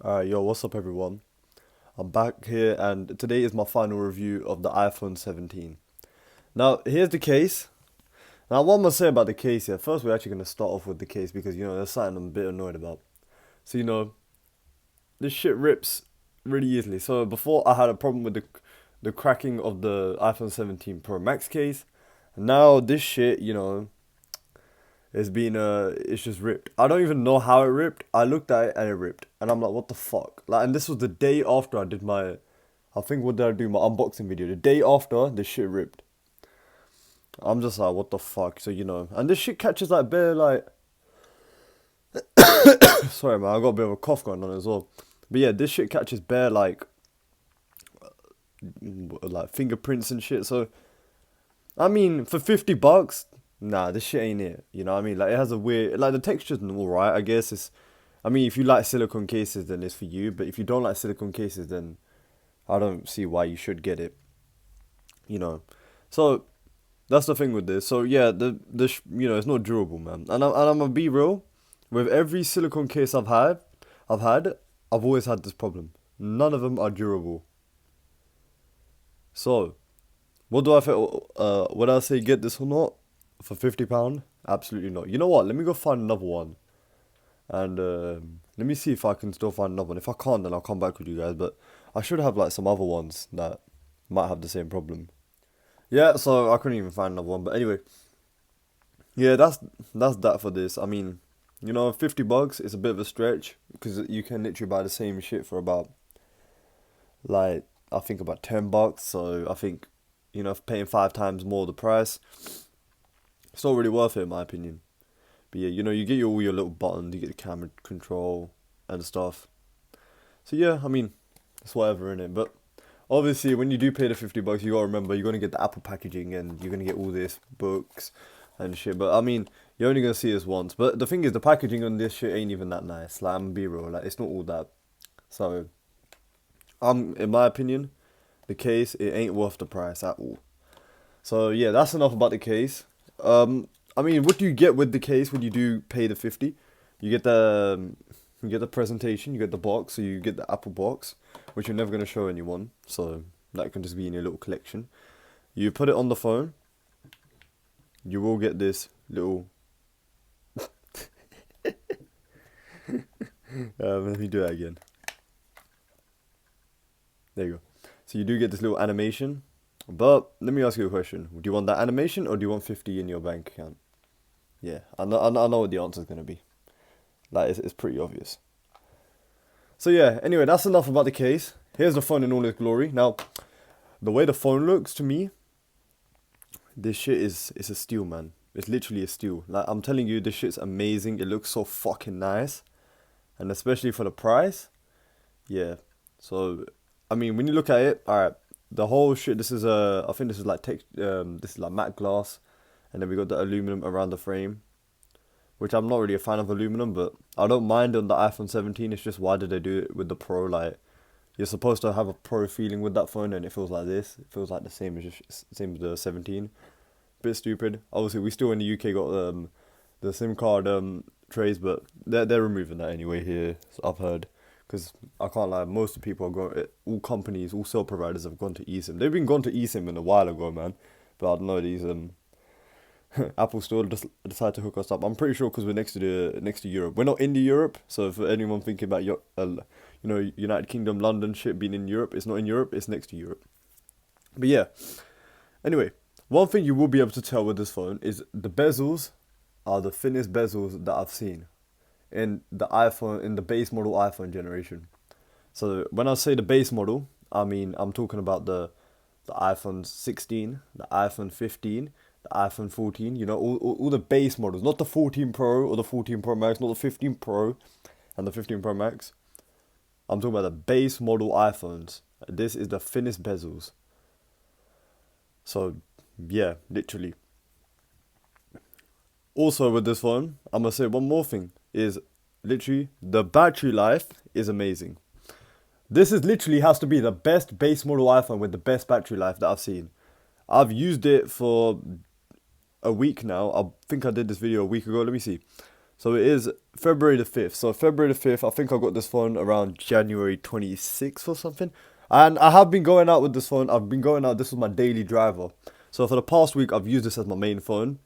Yo, what's up, everyone? I'm back here, and today is my final review of the iPhone 17. Now, here's the case. Now, what I'm gonna say about the case here, first, we're actually gonna start off with the case because there's something I'm a bit annoyed about. So, this shit rips really easily. So, before I had a problem with the cracking of the iPhone 17 Pro Max case, and now this shit, it's just ripped. I don't even know how it ripped. I looked at it and it ripped. And I'm like, what the fuck? Like, and this was the day after I did I think what did I do? My unboxing video. The day after, this shit ripped. I'm just like, what the fuck? So, and this shit catches like bare, like, sorry man, I got a bit of a cough going on as well. But yeah, this shit catches bare, like fingerprints and shit. So, I mean, for 50 bucks, nah, this shit ain't it. You know what I mean? Like, it has a weird, like, the texture's alright, I guess. I mean, if you like silicone cases, then it's for you. But if you don't like silicone cases, then I don't see why you should get it, you know. So, that's the thing with this. So, yeah, it's not durable, man. And I'm gonna be real, with every silicone case I've had, I've always had this problem. None of them are durable. So, what do I think? Would I say get this or not? For £50? Absolutely not. You know what? Let me go find another one. And let me see if I can still find another one. If I can't, then I'll come back with you guys. But I should have like some other ones that might have the same problem. Yeah, so I couldn't even find another one. But anyway, yeah, that's that for this. I mean, 50 bucks is a bit of a stretch because you can literally buy the same shit for about like I think about 10 bucks. So I think paying five times more the price, it's not really worth it in my opinion. But yeah, you get all your little buttons, you get the camera control and stuff. So yeah, I mean, it's whatever in it. But obviously, when you do pay the 50 bucks, you gotta remember you're gonna get the Apple packaging and you're gonna get all this books and shit. But I mean, you're only gonna see this once. But the thing is, the packaging on this shit ain't even that nice. Like, I'm gonna be real, like it's not all that. So, in my opinion, the case it ain't worth the price at all. So yeah, that's enough about the case. I mean, what do you get with the case when you do pay the 50? You get the presentation, you get the box, so you get the Apple box, which you're never gonna show anyone, so that can just be in your little collection. You put it on the phone, you will get this little. Let me do that again. There you go. So you do get this little animation, but let me ask you a question: do you want that animation or do you want 50 in your bank account? Yeah, I know what the answer is gonna be. Like it's pretty obvious. So yeah, anyway, that's enough about the case. Here's the phone in all its glory. Now, the way the phone looks to me, this shit is a steal, man. It's literally a steal. Like I'm telling you, this shit's amazing. It looks so fucking nice, and especially for the price. Yeah. So, I mean, when you look at it, all right, the whole shit. I think this is like this is like matte glass, and then we got the aluminum around the frame, which I'm not really a fan of aluminum, but I don't mind on the iPhone 17. It's just why did they do it with the Pro? Like you're supposed to have a Pro feeling with that phone, and it feels like this. It feels like the same as the 17. Bit stupid. Obviously, we still in the UK got the SIM card trays, but they're removing that anyway here. So I've heard. Because I can't lie, most of the people are going, all companies, all cell providers have gone to eSIM. They've been gone to eSIM in a while ago, man. But I don't know, these Apple Store just decided to hook us up. I'm pretty sure because we're next to Europe. We're not in the Europe, so for anyone thinking about United Kingdom, London shit being in Europe, it's not in Europe. It's next to Europe. But yeah. Anyway, one thing you will be able to tell with this phone is the bezels are the thinnest bezels that I've seen in the base model iPhone generation. So when I say the base model, I mean I'm talking about the iPhone 16, the iPhone 15, the iPhone 14, all the base models, not the 14 Pro or the 14 Pro Max, not the 15 Pro and the 15 Pro Max. I'm talking about the base model iPhones. This is the thinnest bezels. So, yeah, literally. Also with this phone, I'm gonna say one more thing is literally the battery life is amazing. This is literally has to be the best base model iPhone with the best battery life that I've seen. I've used it for a week now. I think I did this video a week ago. Let me see. So it is February the 5th. So February the 5th, I think I got this phone around January 26th or something. And I have been going out with this phone. I've been going out. This was my daily driver. So for the past week, I've used this as my main phone.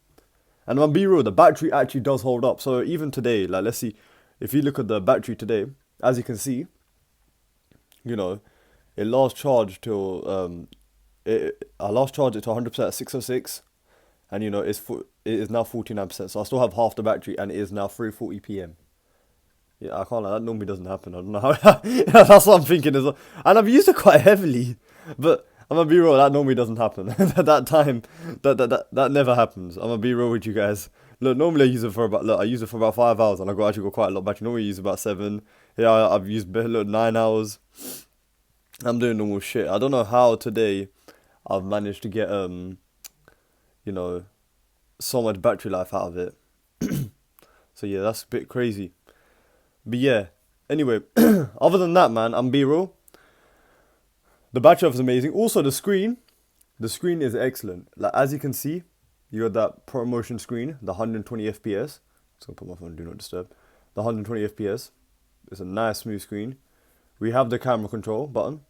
And I'll be real, the battery actually does hold up. So even today, like let's see, if you look at the battery today, as you can see, you know, it last charged till I last charged it to 100% at 6:06, and you know it is now 49%. So I still have half the battery, and it is now 3:40 p.m. Yeah, I can't lie, that normally doesn't happen. I don't know how. That's what I'm thinking as well. And I've used it quite heavily, but I'm gonna be real, that normally doesn't happen. That time, that never happens. I'm gonna be real with you guys. Look, normally I use it for about, look, I use it for about 5 hours, and actually got quite a lot of battery. Normally I use about 7. Yeah, I've used look, 9 hours. I'm doing normal shit. I don't know how today I've managed to get you know, so much battery life out of it. So yeah, that's a bit crazy. But yeah, anyway, other than that, man, I'm be real. The battery life is amazing. Also, the screen is excellent. Like as you can see, you got that ProMotion screen, the 120 FPS. So I'll put my phone on do not disturb. The 120 FPS. It's a nice smooth screen. We have the camera control button.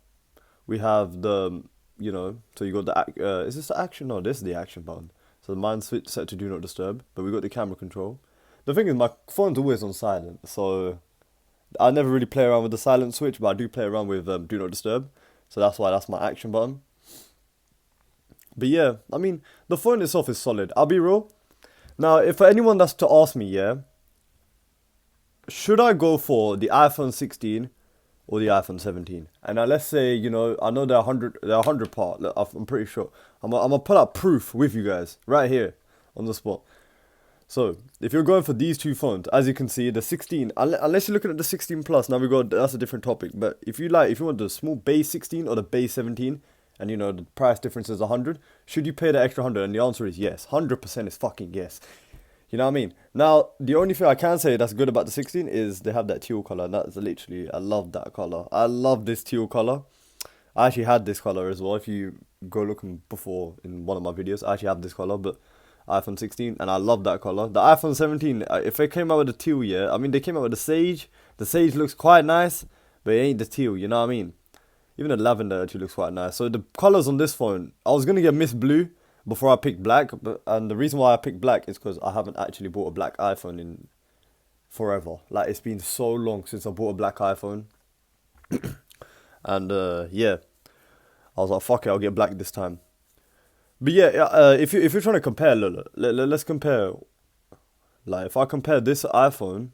We have the, you know, so you got the, is this the action? No, this is the action button. So mine's set to do not disturb, but we got the camera control. The thing is, my phone's always on silent, so I never really play around with the silent switch, but I do play around with do not disturb. So that's why that's my action button. But yeah, I mean, the phone itself is solid. I'll be real. Now, if for anyone that's to ask me, yeah, should I go for the iPhone 16 or the iPhone 17? And now let's say, you know, I know they're 100 part. Look, I'm pretty sure. I'm gonna put up proof with you guys right here on the spot. So if you're going for these two phones, as you can see, the 16, unless you're looking at the 16 plus, now we got, that's a different topic. But if you want the small base 16 or the base 17, and you know the price difference is 100, should you pay the extra 100? And the answer is yes. 100% is fucking yes. You know what I mean? Now, the only thing I can say that's good about the 16 is they have that teal color. That's literally, I love that color. I love this teal color. I actually had this color as well. If you go looking before in one of my videos, I actually have this color, but iPhone 16, and I love that color. The iPhone 17, if they came out with the teal, yeah, I mean, they came out with the sage. The sage looks quite nice, but it ain't the teal, you know what I mean? Even the lavender actually looks quite nice. So the colors on this phone, I was going to get Miss Blue before I picked black, and the reason why I picked black is because I haven't actually bought a black iPhone in forever. Like, it's been so long since I bought a black iPhone. And yeah, I was like, fuck it, I'll get black this time. But yeah, if you're trying to compare, let's compare. Like, if I compare this iPhone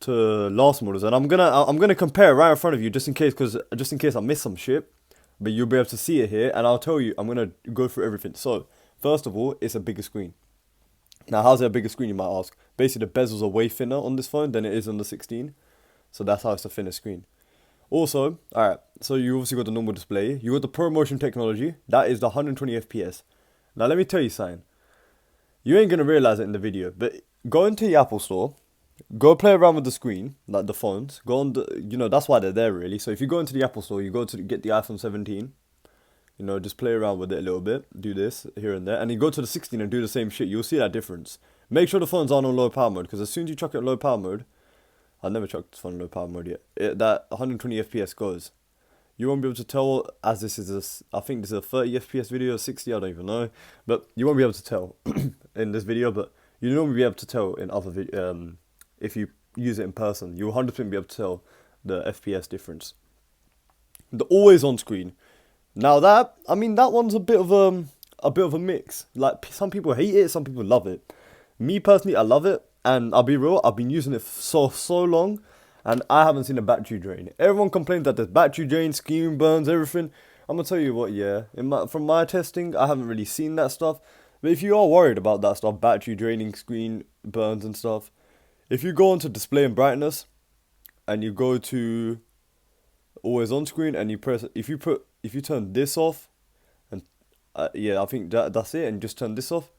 to last models, and I'm gonna compare it right in front of you just in case I miss some shit, but you'll be able to see it here, and I'll tell you, I'm gonna go through everything. So first of all, it's a bigger screen. Now, how's it a bigger screen, you might ask? Basically, the bezels are way thinner on this phone than it is on the 16, so that's how it's a thinner screen. Also, alright, so you obviously got the normal display. You got the ProMotion technology. That is the 120 FPS. Now, let me tell you something. You ain't going to realize it in the video, but go into the Apple Store. Go play around with the screen, like the phones. Go on the, you know, that's why they're there, really. So if you go into the Apple Store, you go to get the iPhone 17. You know, just play around with it a little bit. Do this here and there. And you go to the 16 and do the same shit. You'll see that difference. Make sure the phones aren't on low power mode, because as soon as you chuck it on low power mode, I've never chucked this phone on low power mode yet. That 120 FPS goes. You won't be able to tell, as this is I think this is a 30 FPS video, 60, I don't even know. But you won't be able to tell in this video, but you'll normally be able to tell in other if you use it in person. You'll 100% be able to tell the FPS difference. The always on screen. Now that, I mean, that one's a bit of a mix. Like, some people hate it, some people love it. Me personally, I love it. And I'll be real, I've been using it for so long, and I haven't seen a battery drain. Everyone complains that there's battery drain, screen burns, everything. I'm gonna tell you what, yeah, from my testing, I haven't really seen that stuff. But if you are worried about that stuff, battery draining, screen burns and stuff, if you go onto display and brightness, and you go to always on screen, and you press, if you turn this off, and yeah, I think that's it, and just turn this off,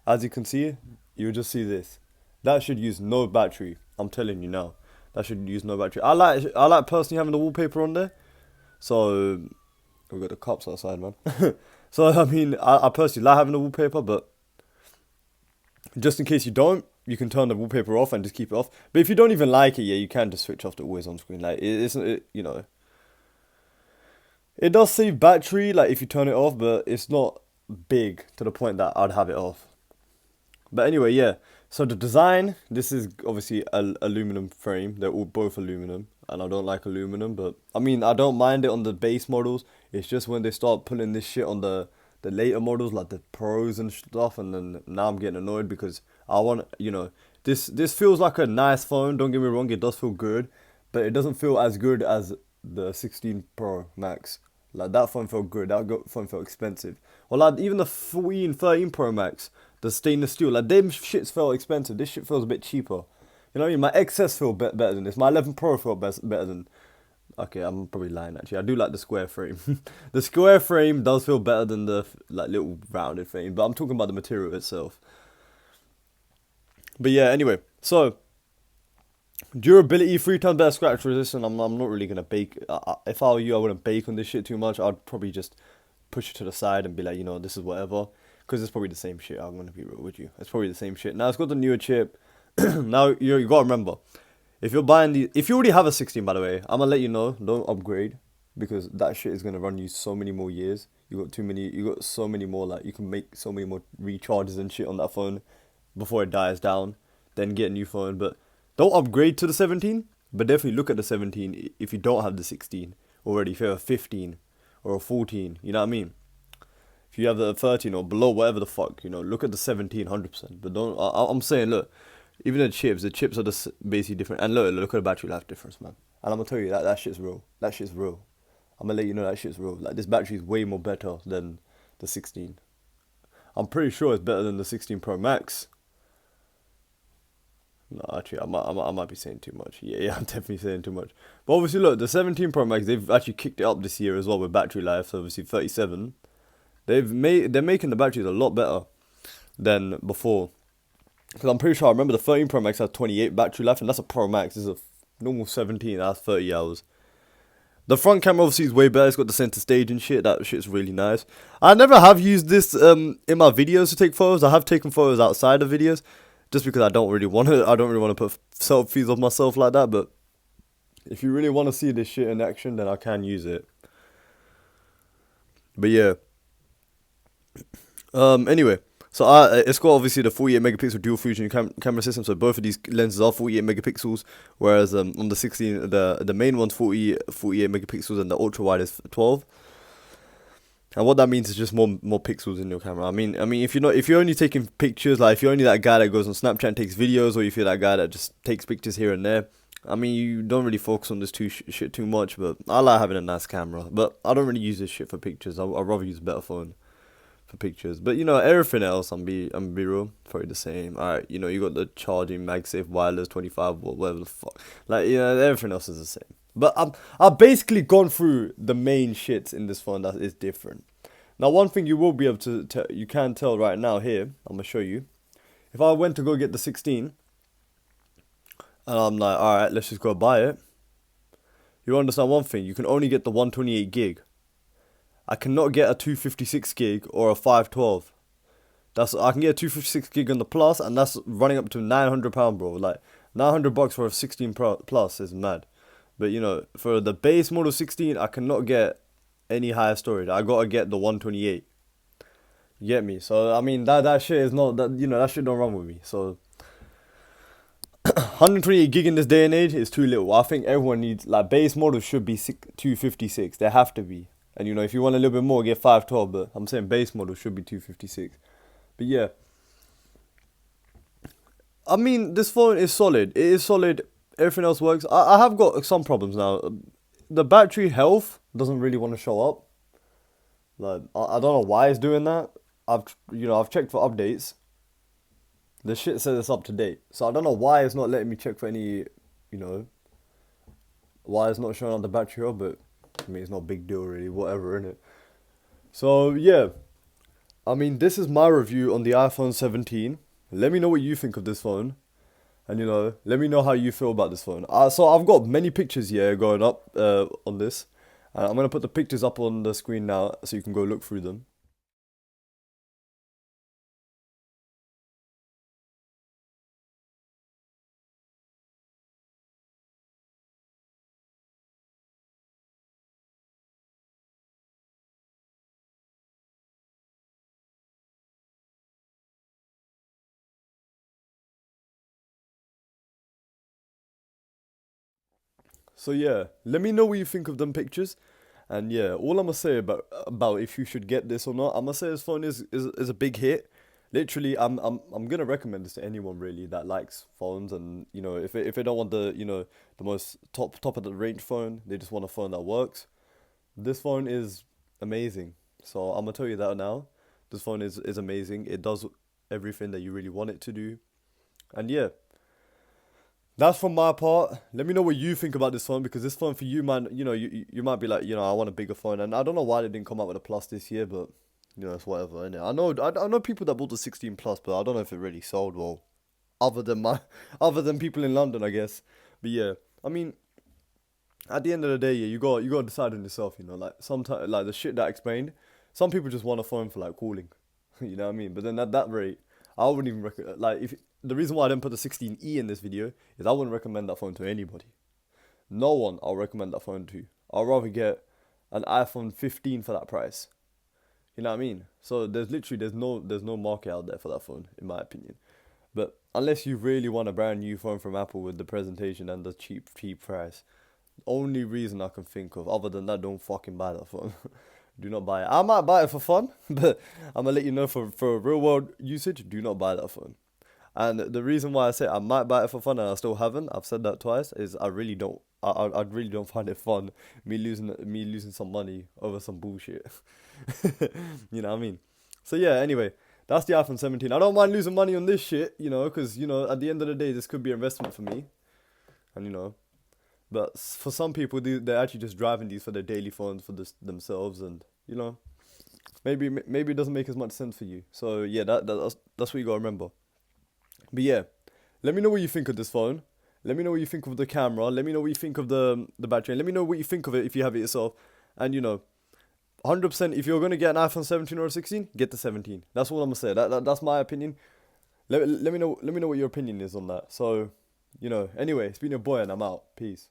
as you can see, you'll just see this. That should use no battery. I'm telling you now. That should use no battery. I like personally having the wallpaper on there. So we got the cops outside, man. So I mean, I personally like having the wallpaper, but Just in case you don't, you can turn the wallpaper off and just keep it off. But if you don't even like it, yeah, you can just switch off the always on screen. Like it isn't, you know, it does save battery like if you turn it off, but it's not big to the point that I'd have it off. But anyway, yeah. So the design, this is obviously a aluminum frame. They're all both aluminum, and I don't like aluminum, but I mean I don't mind it on the base models. It's just when they start pulling this shit on the later models, like the pros and stuff, and then now I'm getting annoyed because I want, you know, this feels like a nice phone. Don't get me wrong, it does feel good, but it doesn't feel as good as the 16 Pro Max. Like that phone felt good. Phone felt expensive. Or like even the 14, 13 Pro Max, the stainless steel, like them shits felt expensive. This shit feels a bit cheaper. You know what I mean? My XS feel better than this. My 11 Pro felt better than. Okay, I'm probably lying actually. I do like the square frame. The square frame does feel better than the like little rounded frame, but I'm talking about the material itself. But yeah, anyway, so durability, 3 times better scratch resistant. I'm not really gonna bake. If I were you, I wouldn't bake on this shit too much. I'd probably just push it to the side and be like, you know, this is whatever. Because it's probably the same shit. I'm gonna be real with you. It's probably the same shit. Now it's got the newer chip. Now you gotta remember, if you're buying if you already have a 16, by the way, I'm gonna let you know, don't upgrade because that shit is gonna run you so many more years. You got so many more, like you can make so many more recharges and shit on that phone before it dies down. Then get a new phone, but don't upgrade to the 17. But definitely look at the 17 if you don't have the 16 already. If you have a 15 or a 14, you know what I mean. If you have the 13 or below, whatever the fuck, you know, look at the 17, 100%. But don't, I'm saying, look, even the chips are just basically different. And look at the battery life difference, man. And I'm gonna tell you that shit's real. That shit's real. I'm gonna let you know that shit's real. Like, this battery is way more better than the 16. I'm pretty sure it's better than the 16 Pro Max. No, actually, I might be saying too much. Yeah, I'm definitely saying too much. But obviously, look, the 17 Pro Max, they've actually kicked it up this year as well with battery life. So obviously, 37. They're making the batteries a lot better than before. Because I'm pretty sure I remember the 13 Pro Max has 28 battery life, and that's a Pro Max. This is a normal 17, that's 30 hours. The front camera obviously is way better. It's got the center stage and shit. That shit's really nice. I never have used this in my videos to take photos. I have taken photos outside of videos, just because I don't really want to. I don't really want to put selfies of myself like that. But if you really want to see this shit in action, then I can use it. But yeah. Anyway, so it's got obviously the 48 megapixel dual fusion camera system. So both of these lenses are 48 megapixels, whereas on the 16, the main one's 48 megapixels, and the ultra wide is 12. And what that means is just more pixels in your camera. I mean, if you're only taking pictures, like if you're only that guy that goes on Snapchat and takes videos, or if you're that guy that just takes pictures here and there, I mean, you don't really focus on this shit too much. But I like having a nice camera, but I don't really use this shit for pictures. I'd rather use a better phone for pictures. But you know, everything else, I'm be real, probably the same. Alright, you know, you got the charging MagSafe wireless 25 whatever the fuck. Like, you know, everything else is the same. But I've basically gone through the main shits in this phone that is different. Now, one thing you will be able to you can tell right now here, I'm gonna show you. If I went to go get the 16, and I'm like, alright, let's just go buy it. You understand one thing? You can only get the 128 gig. I cannot get a 256 gig or a 512. I can get a 256 gig on the plus, and that's running up to £900, bro. Like $900 for a 16 plus is mad. But you know, for the base model 16, I cannot get any higher storage. I gotta get the 128. You get me? So I mean that shit is not that, you know, that shit don't run with me. So 128 gig in this day and age is too little. I think everyone needs, like, base models should be 256. They have to be. And you know, if you want a little bit more, get 512. But I'm saying base model should be 256. But yeah, I mean, this phone is solid. It is solid. Everything else works. I have got some problems now. The battery health doesn't really want to show up. Like, I don't know why it's doing that. I've checked for updates. The shit says it's up to date. So I don't know why it's not letting me check for any, you know, why it's not showing on the battery health. But I mean, it's not a big deal really. Whatever, innit? So yeah, I mean, this is my review on the iPhone 17. Let me know what you think of this phone. And you know, let me know how you feel about this phone. So I've got many pictures here going up on this. I'm going to put the pictures up on the screen now so you can go look through them. So yeah, let me know what you think of them pictures. And yeah, all I'm gonna say about if you should get this or not, I'm gonna say this phone is a big hit. Literally, I'm gonna recommend this to anyone really that likes phones, and you know, if they don't want the, you know, the most top of the range phone, they just want a phone that works. This phone is amazing. So I'm gonna tell you that now. This phone is amazing. It does everything that you really want it to do. And yeah, that's from my part. Let me know what you think about this phone, because this phone for you, man, you know, you might be like, you know, I want a bigger phone, and I don't know why they didn't come out with a plus this year, but you know, it's whatever, innit? I know people that bought the 16 plus, but I don't know if it really sold well, other than my, other than people in London, I guess. But yeah, I mean, at the end of the day, yeah, you got to decide on yourself, you know, like sometimes, like the shit that I explained, some people just want a phone for like calling, you know what I mean? But then at that rate, I wouldn't even like, if the reason why I didn't put the 16E in this video is I wouldn't recommend that phone to anybody. No one I'll recommend that phone to. I'll rather get an iPhone 15 for that price. You know what I mean? So there's no market out there for that phone, in my opinion. But unless you really want a brand new phone from Apple with the presentation and the cheap price, only reason I can think of. Other than that, don't fucking buy that phone. Do not buy it. I might buy it for fun, but I'm gonna let you know, for real world usage, do not buy that phone. And the reason why I say I might buy it for fun and I still haven't, I've said that twice, is I really don't. I really don't find it fun, me losing some money over some bullshit. You know what I mean? So yeah. Anyway, that's the iPhone 17. I don't mind losing money on this shit, you know, because you know at the end of the day, this could be an investment for me, and you know. But for some people, they're actually just driving these for their daily phones for themselves, and you know, maybe it doesn't make as much sense for you. So yeah, that's what you gotta remember. But yeah, let me know what you think of this phone. Let me know what you think of the camera. Let me know what you think of the battery. And let me know what you think of it if you have it yourself. And you know, 100%, if you're gonna get an iPhone 17 or a 16, get the 17. That's all I'm gonna say. That's my opinion. Let me know what your opinion is on that. So, you know, anyway, it's been your boy and I'm out. Peace.